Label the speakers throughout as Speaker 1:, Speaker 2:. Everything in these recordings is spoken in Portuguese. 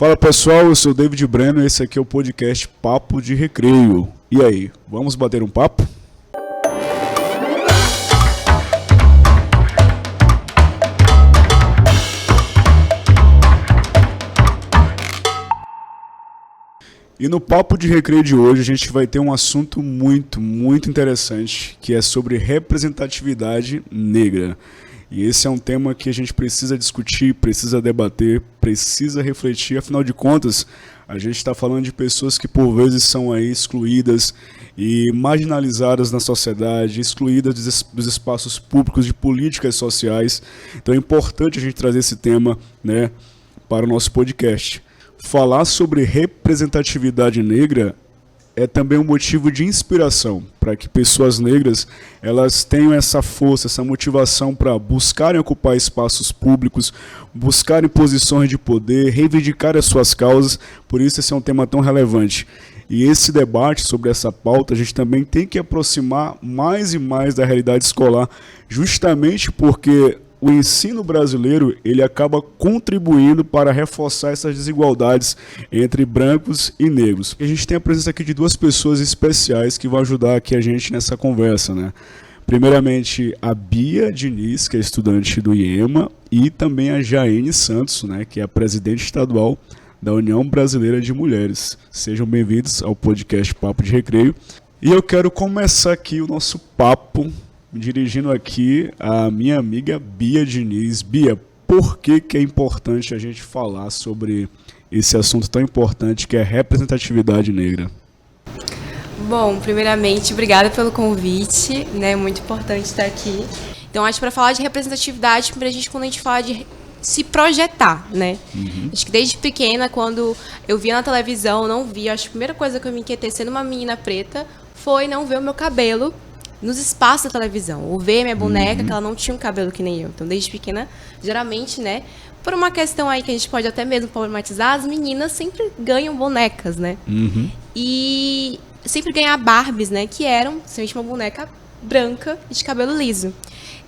Speaker 1: Fala pessoal, eu sou o David Breno e esse aqui é o podcast Papo de Recreio. E aí, vamos bater um papo? E no Papo de Recreio de hoje a gente vai ter um assunto muito interessante, que é sobre representatividade negra. E esse é um tema que a gente precisa discutir, precisa debater, precisa refletir. Afinal de contas, a gente está falando de pessoas que por vezes são aí excluídas e marginalizadas na sociedade, excluídas dos espaços públicos de políticas sociais. Então é importante a gente trazer esse tema, né, para o nosso podcast. Falar sobre representatividade negra é também um motivo de inspiração para que pessoas negras elas tenham essa força, essa motivação para buscarem ocupar espaços públicos, buscarem posições de poder, reivindicar as suas causas. Por isso esse é um tema tão relevante. E esse debate sobre essa pauta a gente também tem que aproximar mais e mais da realidade escolar, justamente porque o ensino brasileiro ele acaba contribuindo para reforçar essas desigualdades entre brancos e negros. A gente tem a presença aqui de duas pessoas especiais que vão ajudar aqui a gente nessa conversa, né? Primeiramente, a Bia Diniz, que é estudante do IEMA, e também a Jaine Santos, né, que é a presidente estadual da União Brasileira de Mulheres. Sejam bem-vindos ao podcast Papo de Recreio. E eu quero começar aqui o nosso papo dirigindo aqui a minha amiga Bia Diniz. Bia, por que é importante a gente falar sobre esse assunto tão importante que é a representatividade negra?
Speaker 2: Bom, primeiramente, obrigada pelo convite, né? Muito importante estar aqui. Então, acho que para falar de representatividade, primeiro quando a gente fala de se projetar, né? Acho que desde pequena, quando eu via na televisão, não via, acho que a primeira coisa que eu me inquietei sendo uma menina preta foi não ver o meu cabelo nos espaços da televisão, ou ver minha boneca, que ela não tinha um cabelo que nem eu. Então, desde pequena, geralmente, né, por uma questão aí que a gente pode até mesmo problematizar, as meninas sempre ganham bonecas, né? E sempre ganhar Barbies, né, que eram, simplesmente uma boneca branca e de cabelo liso.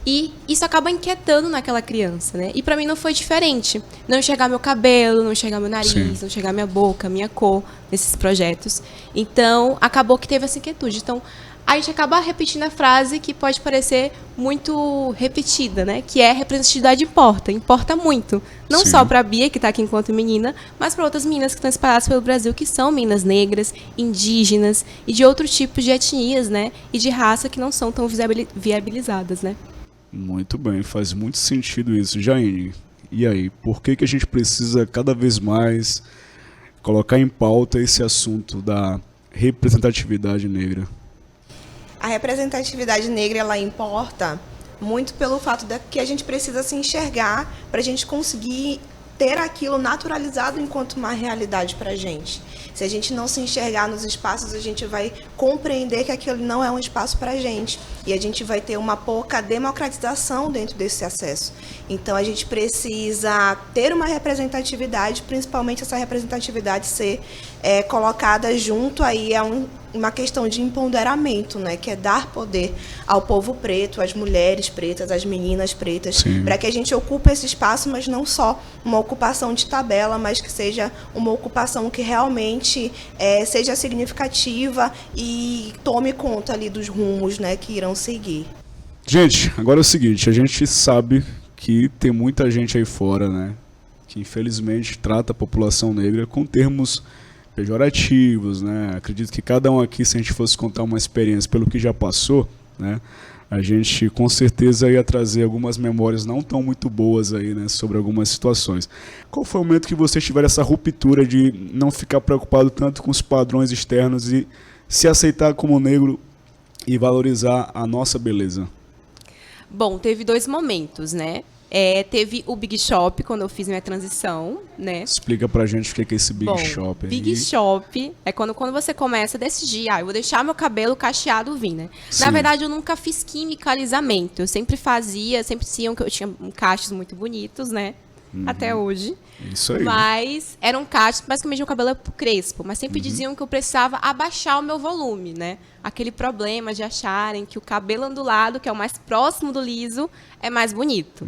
Speaker 2: E isso acaba inquietando naquela criança, né? E pra mim não foi diferente. Não enxergar meu cabelo, não enxergar meu nariz, não enxergar minha boca, minha cor nesses projetos. Então, acabou que teve essa inquietude. Então, a gente acaba repetindo a frase que pode parecer muito repetida, né? Que é representatividade importa muito. Não só para a Bia, que está aqui enquanto menina, mas para outras meninas que estão espalhadas pelo Brasil, que são meninas negras, indígenas e de outros tipos de etnias, né? E de raça que não são tão viabilizadas, né?
Speaker 1: Muito bem, faz muito sentido isso. Jaine, e aí? Por que a gente precisa cada vez mais colocar em pauta esse assunto da representatividade negra?
Speaker 3: A representatividade negra, ela importa muito pelo fato de que a gente precisa se enxergar para a gente conseguir ter aquilo naturalizado enquanto uma realidade para a gente. Se a gente não se enxergar nos espaços, a gente vai compreender que aquilo não é um espaço para a gente. E a gente vai ter uma pouca democratização dentro desse acesso. Então, a gente precisa ter uma representatividade, principalmente essa representatividade ser colocada junto aí a uma questão de empoderamento, né, que é dar poder ao povo preto, às mulheres pretas, às meninas pretas, para que a gente ocupe esse espaço, mas não só uma ocupação de tabela, mas que seja uma ocupação que realmente seja significativa e tome conta ali dos rumos, né, que irão seguir.
Speaker 1: Gente, agora é o seguinte, a gente sabe que tem muita gente aí fora, né, que infelizmente trata a população negra com termos pejorativos, né? Acredito que cada um aqui, se a gente fosse contar uma experiência pelo que já passou, né, a gente com certeza ia trazer algumas memórias não tão muito boas aí, né, sobre algumas situações. Qual foi o momento que vocês tiveram essa ruptura de não ficar preocupado tanto com os padrões externos e se aceitar como negro e valorizar a nossa beleza?
Speaker 2: Bom, teve dois momentos, né? Teve o Big Shop, quando eu fiz minha transição, né?
Speaker 1: Explica pra gente o que é esse Big Shop aí.
Speaker 2: Big Shop é quando você começa a decidir, eu vou deixar meu cabelo cacheado vir, né? Na verdade, eu nunca fiz química alisamento. Eu sempre diziam que eu tinha cachos muito bonitos, né? Até hoje.
Speaker 1: Isso aí.
Speaker 2: Mas eram cachos, basicamente meu cabelo é crespo, mas sempre diziam que eu precisava abaixar o meu volume, né? Aquele problema de acharem que o cabelo ondulado, que é o mais próximo do liso, é mais bonito.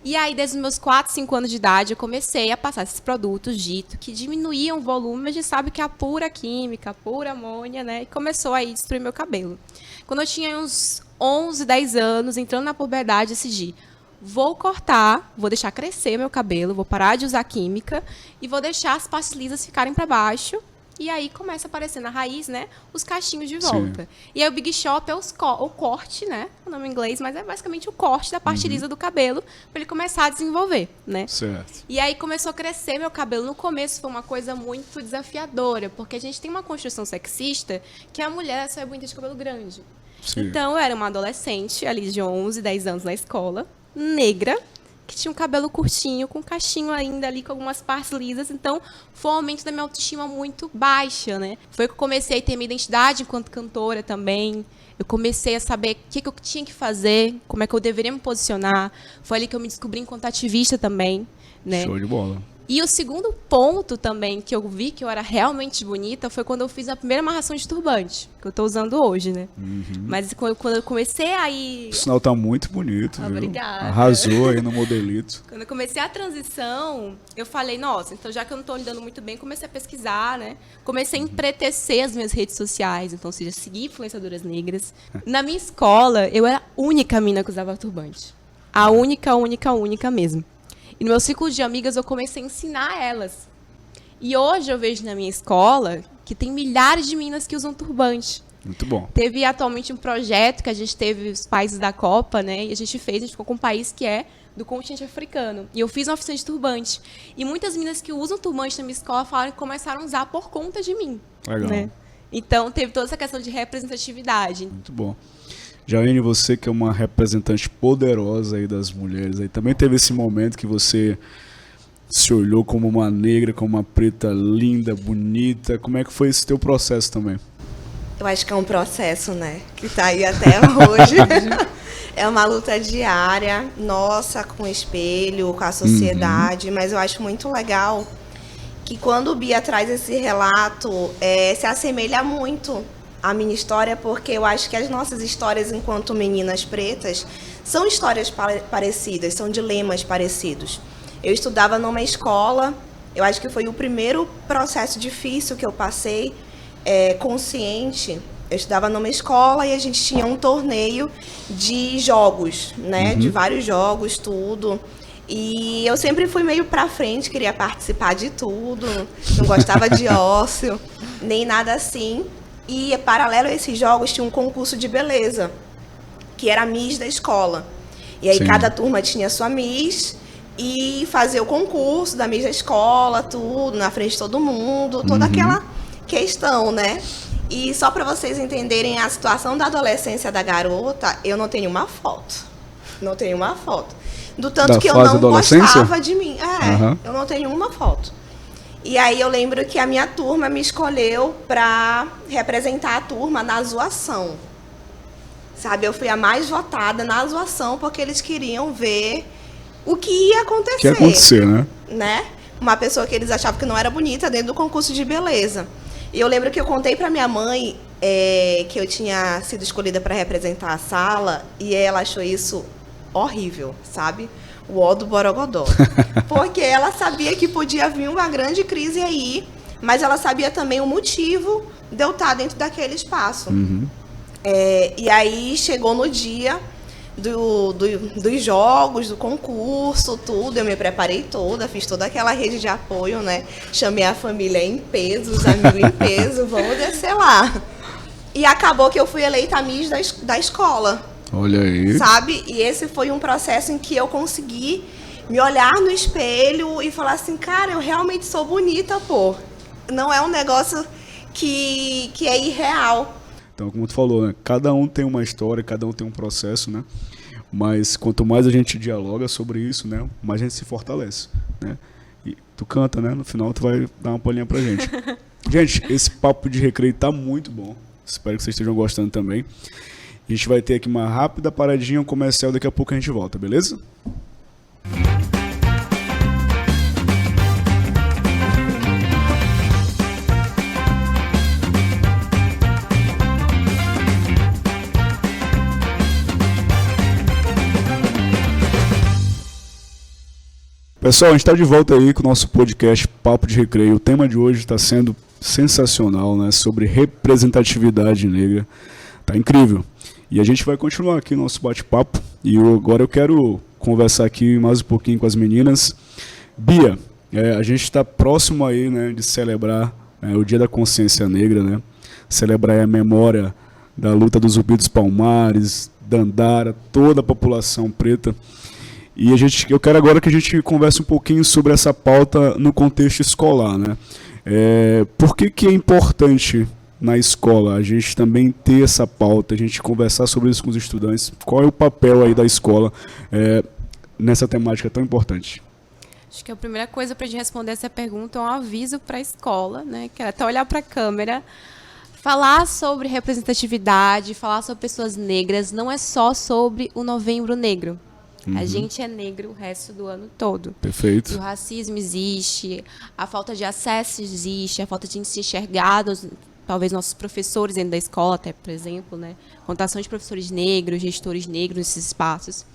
Speaker 2: E aí, desde os meus 4, 5 anos de idade, eu comecei a passar esses produtos dito que diminuíam o volume. A gente sabe que é a pura química, a pura amônia, né? E começou aí a destruir meu cabelo. Quando eu tinha uns 11, 10 anos, entrando na puberdade, decidi, vou cortar, vou deixar crescer meu cabelo, vou parar de usar química e vou deixar as partes lisas ficarem para baixo. E aí começa a aparecer na raiz, né, os cachinhos de volta. Sim. E aí o Big Shop é o corte, né, o nome em inglês, mas é basicamente o corte da parte lisa do cabelo para ele começar a desenvolver, né.
Speaker 1: Certo.
Speaker 2: E aí começou a crescer meu cabelo. No começo foi uma coisa muito desafiadora, porque a gente tem uma construção sexista que a mulher só é bonita de cabelo grande. Sim. Então eu era uma adolescente ali de 11, 10 anos na escola, negra, que tinha um cabelo curtinho, com um cachinho ainda ali, com algumas partes lisas. Então, foi um aumento da minha autoestima muito baixa, né? Foi que eu comecei a ter minha identidade enquanto cantora também. Eu comecei a saber o que eu tinha que fazer, como é que eu deveria me posicionar. Foi ali que eu me descobri enquanto ativista também, né?
Speaker 1: Show de bola.
Speaker 2: E o segundo ponto também que eu vi que eu era realmente bonita foi quando eu fiz a primeira amarração de turbante, que eu estou usando hoje, né? Mas quando eu comecei a ir...
Speaker 1: O sinal tá muito bonito, viu?
Speaker 2: Obrigada.
Speaker 1: Arrasou aí no modelito.
Speaker 2: Quando eu comecei a transição, eu falei, nossa, então já que eu não estou lidando muito bem, comecei a pesquisar, né? Comecei a empretecer as minhas redes sociais, então, ou seja, seguir influenciadoras negras. Na minha escola, eu era a única mina que usava turbante. A única mesmo. E no meu ciclo de amigas, eu comecei a ensinar elas. E hoje eu vejo na minha escola que tem milhares de meninas que usam turbante.
Speaker 1: Muito bom.
Speaker 2: Teve atualmente um projeto que a gente teve os países da Copa, né? E a gente ficou com um país que é do continente africano. E eu fiz uma oficina de turbante. E muitas meninas que usam turbante na minha escola falaram que começaram a usar por conta de mim.
Speaker 1: Legal.
Speaker 2: Né? Então, teve toda essa questão de representatividade.
Speaker 1: Muito bom. Jaine, você que é uma representante poderosa aí das mulheres, aí também teve esse momento que você se olhou como uma negra, como uma preta linda, bonita. Como é que foi esse teu processo também?
Speaker 3: Eu acho que é um processo, né? Que tá aí até hoje. É uma luta diária, nossa, com o espelho, com a sociedade, mas eu acho muito legal que quando o Bia traz esse relato, se assemelha muito a minha história, porque eu acho que as nossas histórias enquanto meninas pretas são histórias parecidas, são dilemas parecidos. Eu estudava numa escola, eu acho que foi o primeiro processo difícil que eu passei, consciente. Eu estudava numa escola e a gente tinha um torneio de jogos, né? De vários jogos, tudo. E eu sempre fui meio pra frente, queria participar de tudo, não gostava de ócio, nem nada assim. E, paralelo a esses jogos, tinha um concurso de beleza, que era a Miss da escola. E aí, cada turma tinha sua Miss e fazia o concurso da Miss da escola, tudo, na frente de todo mundo, toda aquela questão, né? E só para vocês entenderem a situação da adolescência da garota, eu não tenho uma foto. Não tenho uma foto. Do tanto que eu não gostava de mim. Eu não tenho uma foto. E aí eu lembro que a minha turma me escolheu para representar a turma na zoação. Sabe, eu fui a mais votada na zoação porque eles queriam ver o que ia acontecer.
Speaker 1: O que ia acontecer,
Speaker 3: né? Uma pessoa que eles achavam que não era bonita dentro do concurso de beleza. E eu lembro que eu contei para minha mãe que eu tinha sido escolhida para representar a sala e ela achou isso horrível, sabe? O ó do Borogodó. Porque ela sabia que podia vir uma grande crise aí, mas ela sabia também o motivo de eu estar dentro daquele espaço. E aí chegou no dia dos jogos, do concurso, tudo, eu me preparei toda, fiz toda aquela rede de apoio, né? Chamei a família em peso, os amigos em peso, vamos descer lá. E acabou que eu fui eleita a Miss da escola.
Speaker 1: Olha aí.
Speaker 3: Sabe? E esse foi um processo em que eu consegui me olhar no espelho e falar assim, cara, eu realmente sou bonita, pô. Não é um negócio que é irreal.
Speaker 1: Então, como tu falou, né? Cada um tem uma história, cada um tem um processo, né? Mas quanto mais a gente dialoga sobre isso, né? Mais a gente se fortalece, né? E tu canta, né? No final tu vai dar uma palhinha pra gente. Gente, esse papo de recreio tá muito bom. Espero que vocês estejam gostando também. A gente vai ter aqui uma rápida paradinha, um comercial, daqui a pouco a gente volta, beleza? Pessoal, a gente está de volta aí com o nosso podcast Papo de Recreio. O tema de hoje está sendo sensacional, né? Sobre representatividade negra. Tá incrível. E a gente vai continuar aqui o nosso bate-papo. E agora eu quero conversar aqui mais um pouquinho com as meninas. Bia, a gente está próximo aí, né, de celebrar o Dia da Consciência Negra, né? Celebrar a memória da luta dos Zumbi dos Palmares, Dandara, toda a população preta. E eu quero agora que a gente converse um pouquinho sobre essa pauta no contexto escolar, né? Por que é importante na escola a gente também ter essa pauta, a gente conversar sobre isso com os estudantes? Qual é o papel aí da escola nessa temática tão importante?
Speaker 2: Acho que a primeira coisa para a gente responder essa pergunta é um aviso para a escola, né? Que é até olhar para a câmera. Falar sobre representatividade, falar sobre pessoas negras, não é só sobre o Novembro Negro. A gente é negro o resto do ano todo.
Speaker 1: Perfeito.
Speaker 2: E o racismo existe, a falta de acesso existe, a falta de ser enxergados, talvez nossos professores dentro da escola, até, por exemplo, né? Contação de professores negros, gestores negros nesses espaços.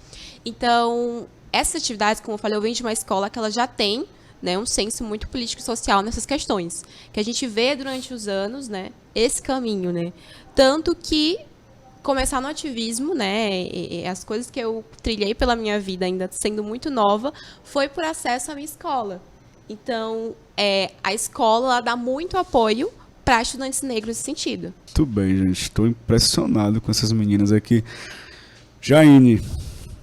Speaker 2: Então, essas atividades, como eu falei, eu venho de uma escola que ela já tem, né, um senso muito político e social nessas questões, que a gente vê durante os anos, né, esse caminho, né? Tanto que começar no ativismo, né, e as coisas que eu trilhei pela minha vida, ainda sendo muito nova, foi por acesso à minha escola. Então, a escola ela dá muito apoio para estudantes negros nesse sentido.
Speaker 1: Muito bem, gente. Estou impressionado com essas meninas aqui. Jaine,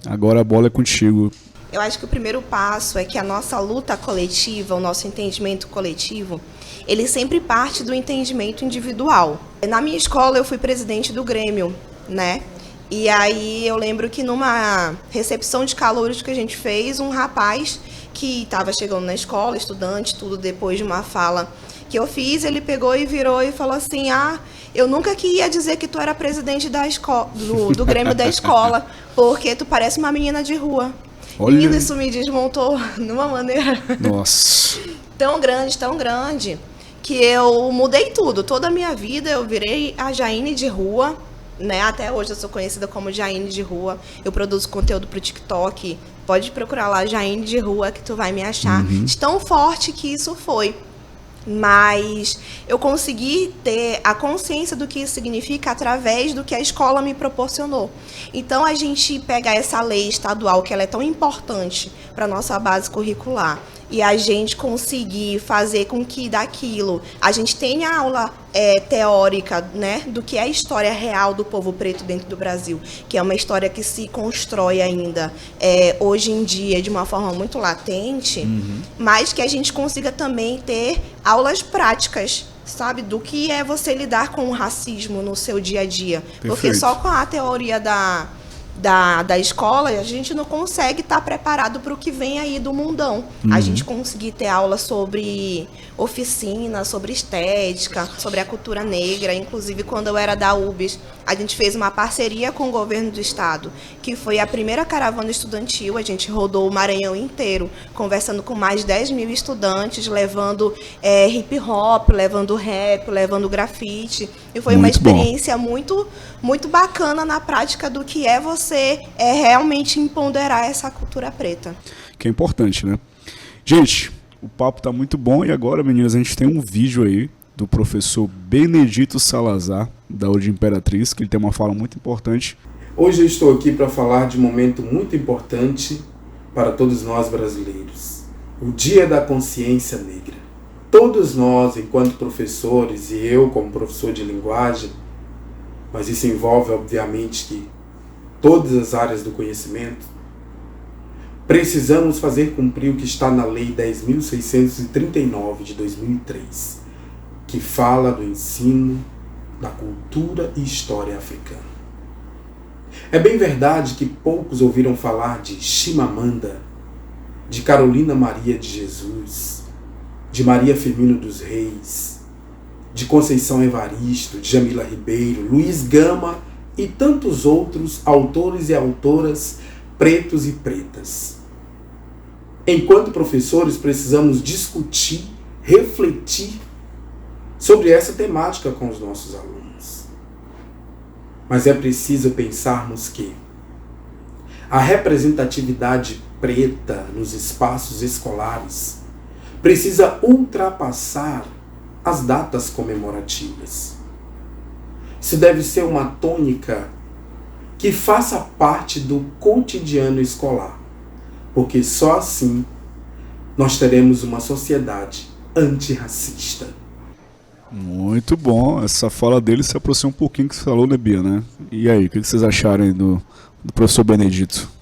Speaker 1: agora a bola é contigo.
Speaker 3: Eu acho que o primeiro passo é que a nossa luta coletiva, o nosso entendimento coletivo, ele sempre parte do entendimento individual. Na minha escola, eu fui presidente do Grêmio, né? E aí eu lembro que numa recepção de calouros que a gente fez, um rapaz que estava chegando na escola, estudante, tudo, depois de uma fala que eu fiz, ele pegou e virou e falou assim: eu nunca que ia dizer que tu era presidente da escola, do Grêmio da escola, porque tu parece uma menina de rua.
Speaker 1: Olha.
Speaker 3: Menino, isso me desmontou de uma maneira
Speaker 1: Nossa.
Speaker 3: tão grande, que eu mudei tudo. Toda a minha vida eu virei a Jaine de rua, né? Até hoje eu sou conhecida como Jaine de rua. Eu produzo conteúdo pro TikTok. Pode procurar lá Jaine de rua que tu vai me achar. De tão forte que isso foi. Mas eu consegui ter a consciência do que isso significa através do que a escola me proporcionou. Então, a gente pega essa lei estadual, que ela é tão importante para a nossa base curricular, e a gente conseguir fazer com que daquilo a gente tenha aula teórica, né, do que é a história real do povo preto dentro do Brasil, que é uma história que se constrói ainda hoje em dia de uma forma muito latente, mas que a gente consiga também ter aulas práticas, sabe, do que é você lidar com o racismo no seu dia a dia.
Speaker 1: Perfeito.
Speaker 3: Porque só com a teoria da escola, a gente não consegue estar preparado para o que vem aí do mundão. A gente conseguir ter aula sobre oficina, sobre estética, sobre a cultura negra. Inclusive, quando eu era da UBS, a gente fez uma parceria com o governo do estado, que foi a primeira caravana estudantil. A gente rodou o Maranhão inteiro, conversando com mais de 10 mil estudantes, levando hip hop, levando rap, levando grafite. E foi uma experiência muito, muito bacana na prática do que é você realmente empoderar essa cultura preta.
Speaker 1: Que é importante, né? Gente, o papo tá muito bom e agora, meninas, a gente tem um vídeo aí do professor Benedito Salazar, da UD Imperatriz, que ele tem uma fala muito importante.
Speaker 4: Hoje eu estou aqui para falar de um momento muito importante para todos nós brasileiros, o Dia da Consciência Negra. Todos nós, enquanto professores, e eu como professor de linguagem, mas isso envolve, obviamente, que todas as áreas do conhecimento, precisamos fazer cumprir o que está na Lei 10.639 de 2003, que fala do ensino da cultura e história africana. É bem verdade que poucos ouviram falar de Chimamanda, de Carolina Maria de Jesus, de Maria Firmino dos Reis, de Conceição Evaristo, de Jamila Ribeiro, Luiz Gama e tantos outros autores e autoras pretos e pretas. Enquanto professores, precisamos discutir, refletir sobre essa temática com os nossos alunos. Mas é preciso pensarmos que a representatividade preta nos espaços escolares precisa ultrapassar as datas comemorativas. Isso deve ser uma tônica que faça parte do cotidiano escolar, porque só assim nós teremos uma sociedade antirracista.
Speaker 1: Muito bom. Essa fala dele se aproxima um pouquinho do que você falou, né, Bia, né? E aí, o que vocês acharam aí do professor Benedito?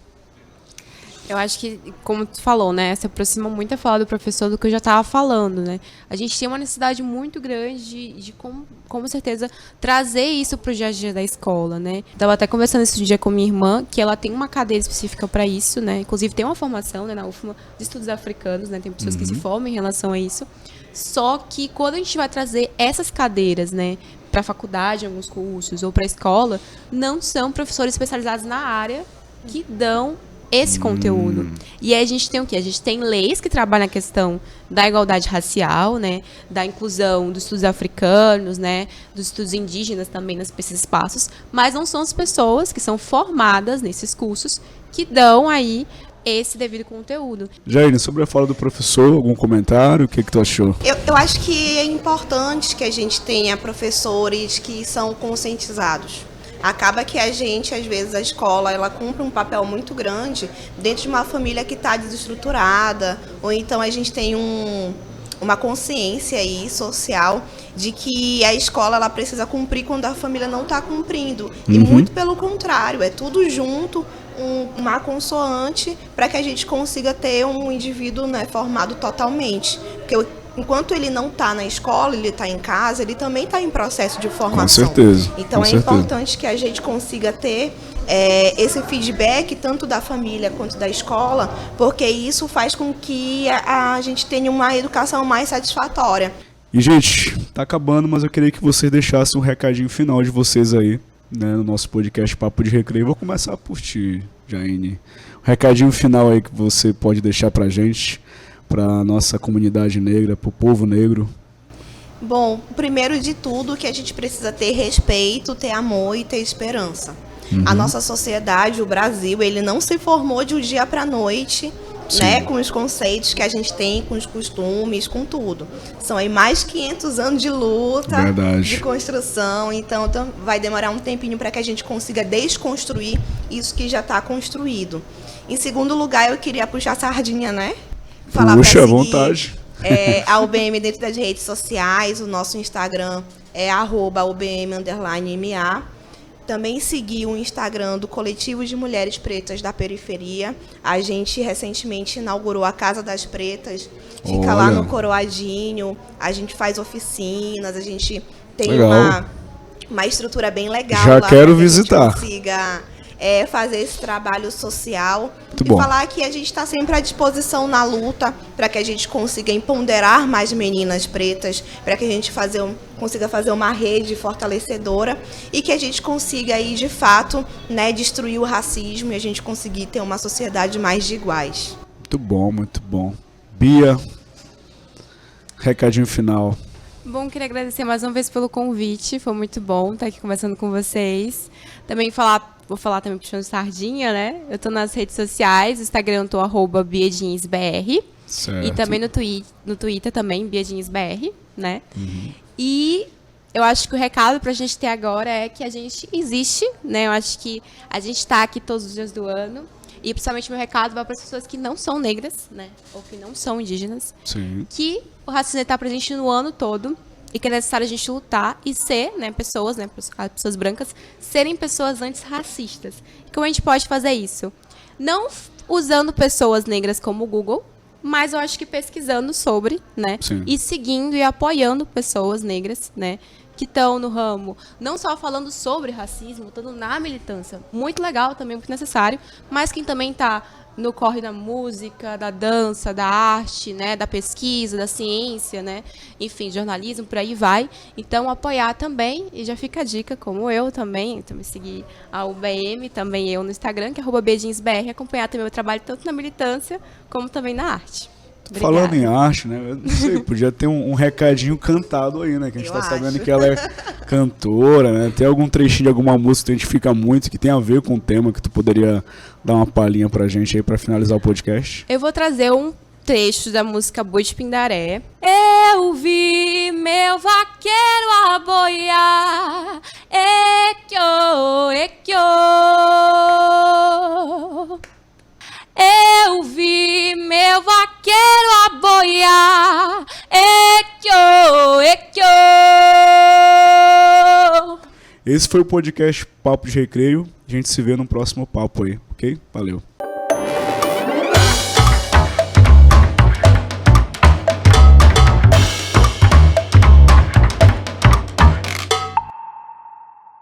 Speaker 2: Eu acho que, como tu falou, né, se aproxima muito a fala do professor do que eu já estava falando, né? A gente tem uma necessidade muito grande de com certeza, trazer isso para o dia a dia da escola, né? Estava até conversando esse dia com minha irmã, que ela tem uma cadeira específica para isso, né? Inclusive tem uma formação, né, na UFMA de estudos africanos, né? Tem pessoas que se formam em relação a isso. Só que quando a gente vai trazer essas cadeiras, né, para a faculdade, alguns cursos, ou para a escola, não são professores especializados na área que dão esse conteúdo. E aí a gente tem o quê? A gente tem leis que trabalham a questão da igualdade racial, né, da inclusão dos estudos africanos, né, dos estudos indígenas também nesses espaços, mas não são as pessoas que são formadas nesses cursos que dão aí esse devido conteúdo.
Speaker 1: Jaine, sobre a fala do professor, algum comentário? O que tu achou?
Speaker 3: Eu acho que é importante que a gente tenha professores que são conscientizados. Acaba que a gente, às vezes, a escola, ela cumpre um papel muito grande dentro de uma família que está desestruturada, ou então a gente tem uma consciência aí social de que a escola ela precisa cumprir quando a família não está cumprindo. E muito pelo contrário, é tudo junto, uma consoante para que a gente consiga ter um indivíduo, né, formado totalmente. Porque enquanto ele não está na escola, ele está em casa, ele também está em processo de formação.
Speaker 1: Com certeza.
Speaker 3: Então
Speaker 1: com
Speaker 3: é
Speaker 1: certeza.
Speaker 3: importante que a gente consiga ter esse feedback tanto da família quanto da escola, porque isso faz com que a gente tenha uma educação mais satisfatória.
Speaker 1: E, gente, tá acabando, mas eu queria que vocês deixassem um recadinho final de vocês aí, né, no nosso podcast Papo de Recreio. Vou começar por ti, Jaine. Um recadinho final aí que você pode deixar pra gente, pra nossa comunidade negra, pro povo negro.
Speaker 3: Bom, primeiro de tudo que a gente precisa ter respeito, ter amor e ter esperança. A nossa sociedade, o Brasil, ele não se formou de um dia para a noite, né, com os conceitos que a gente tem, com os costumes, com tudo. São aí mais de 500 anos de luta,
Speaker 1: Verdade.
Speaker 3: de construção, então vai demorar um tempinho para que a gente consiga desconstruir isso que já está construído. Em segundo lugar, eu queria puxar a sardinha, né? Falar
Speaker 1: Puxa, à
Speaker 3: pra seguir,
Speaker 1: vontade.
Speaker 3: a UBM dentro das redes sociais, o nosso Instagram é @ubm_ma. Também seguir o Instagram do Coletivo de Mulheres Pretas da Periferia. A gente recentemente inaugurou a Casa das Pretas. Fica lá no Coroadinho. A gente faz oficinas, a gente tem uma estrutura bem legal.
Speaker 1: Já
Speaker 3: lá
Speaker 1: quero
Speaker 3: pra
Speaker 1: visitar.
Speaker 3: Que a gente consiga fazer esse trabalho social.
Speaker 1: Muito
Speaker 3: e
Speaker 1: bom.
Speaker 3: falar que a gente está sempre à disposição na luta para que a gente consiga empoderar mais meninas pretas, para que a gente consiga fazer uma rede fortalecedora e que a gente consiga aí, de fato, né, destruir o racismo e a gente conseguir ter uma sociedade mais de iguais.
Speaker 1: Muito bom, muito bom. Bia, recadinho final.
Speaker 2: Bom, queria agradecer mais uma vez pelo convite, foi muito bom estar aqui conversando com vocês. Também vou falar também puxando sardinha, né? Eu tô nas redes sociais, no Instagram eu tô @biadinsbr.
Speaker 1: Certo.
Speaker 2: E também no Twitter também, biadinsbr, né? E eu acho que o recado pra gente ter agora é que a gente existe, né? Eu acho que a gente tá aqui todos os dias do ano. E principalmente meu recado vai para as pessoas que não são negras, né? Ou que não são indígenas.
Speaker 1: Sim.
Speaker 2: Que o racismo está presente no ano todo e que é necessário a gente lutar e ser, né, pessoas brancas, serem pessoas antirracistas. E como a gente pode fazer isso? Não usando pessoas negras como o Google, mas eu acho que pesquisando sobre, né?
Speaker 1: Sim.
Speaker 2: E seguindo e apoiando pessoas negras, né? Que estão no ramo, não só falando sobre racismo, estando na militância. Muito legal também, muito necessário, mas quem também está no corre da música, da dança, da arte, né, da pesquisa, da ciência, né, enfim, jornalismo, por aí vai. Então, apoiar também, e já fica a dica, como eu também seguir a UBM, também eu no Instagram, que é @bedinsbr, acompanhar também o meu trabalho tanto na militância, como também na arte. Obrigada.
Speaker 1: Falando em arte, né? Eu não sei, podia ter um recadinho cantado aí, né? Que a gente
Speaker 3: Eu
Speaker 1: tá sabendo
Speaker 3: acho.
Speaker 1: que ela é cantora, né? Tem algum trechinho de alguma música que tu identifica muito, que tem a ver com o tema, que tu poderia dar uma palhinha pra gente aí pra finalizar o podcast?
Speaker 2: Eu vou trazer um trecho da música Boi de Pindaré. Eu vi meu vaqueiro aboiar, equio, equio. Eu vi meu vaqueiro aboiar, equio, equio.
Speaker 1: Esse foi o podcast Papo de Recreio. A gente se vê no próximo papo aí, ok? Valeu.